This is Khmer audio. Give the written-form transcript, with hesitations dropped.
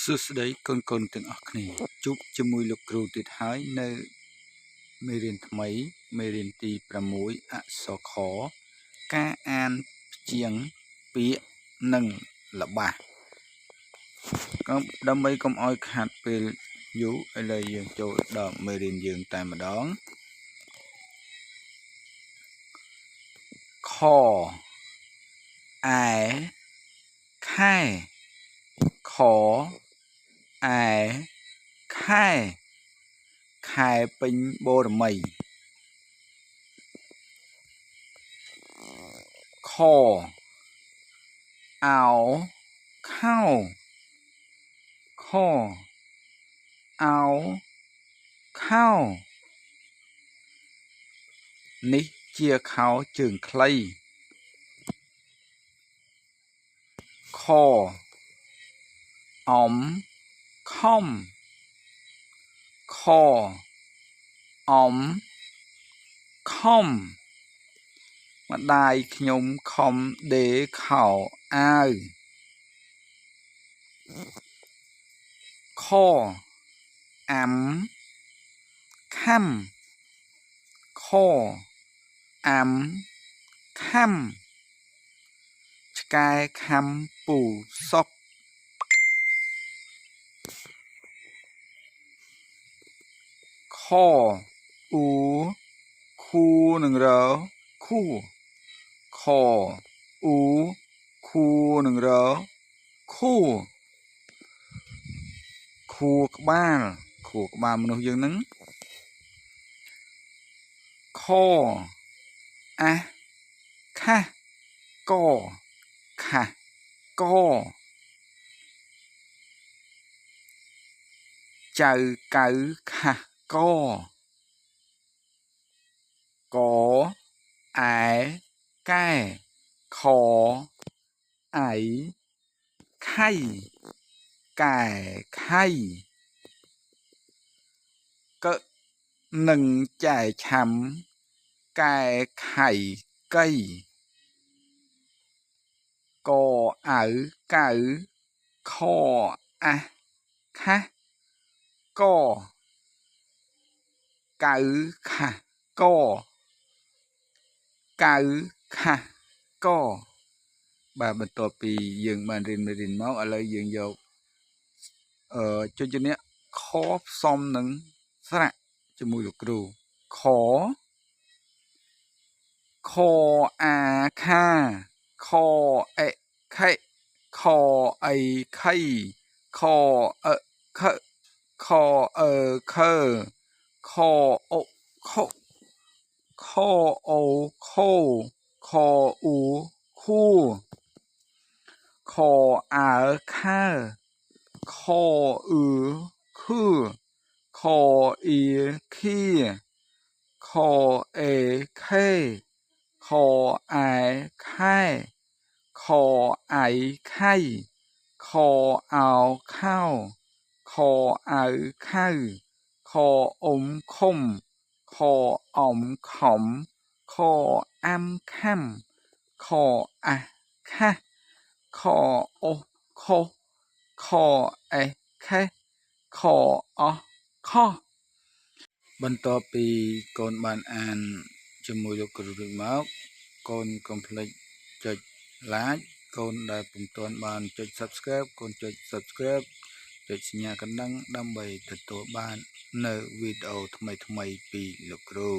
សួស្តីកូនៗទាំងអស់គ្នាជួបជាមួយលោកគ្រូទៀតហើយនៅមេរៀនថ្មីមេរៀនទី6អក្សរខការអានព្យាង្គពាក្យនិងល្បះដើម្បីកុំឲ្យខាត់ពេលយូរឥឡូវយើងចូលដល់មេរៀនយើងតែម្ដងខអែខែខអែខែខែពេញបូរមីខអោខោខអោខោនេះជាខោជើងខ្លីខអំខំខអំខំម្ដាយខ្ញុំខំដេរខោអាវខអាំខំខអាំខំឆ្កែខំពូសុកខអ៊ូខូនឹងរខូខអ៊ូខូនឹងរខូខួរក្បាលមនុស្សយើងនឹងខអះខាកខាកចៅកៅខាកកអែកែខអៃខៃកែខៃកនឹងចែឆាំកែខៃកៃកអៅកៅខអះខាកកៅខាកកៅខាកបាទបន្ទាប់ពីយើងបានរៀនមកឥឡូវយើងយកជញ្ជាក់ខផ្សំនឹងស្រៈជាមួយលោកគ្រូខខអាខាខអេខេខអីខៃខអខខអខខអខខអូខូខអ៊ូខូខអើខាខអ៊ឺខឺខអ៊ីខីខអេខេខអែខែខអៃខៃខអោខោខអៅខៅខអ៊ុំខុំខអំខំខអាំខំខអះខាខអូខខអេខេខអខបន្ទាប់ពីកូនបានអានជាមួយលោកគ្រូរួចមកកូនកុំភ្លេចចុច like កូនដែលពុំទាន់បានចុច subscribe កូនចុច subscribe ចុចសញ្ញាកណ្ដឹងដើម្បីទទួលបាននៅវីដេអូថ្មីៗពីលោកគ្រូ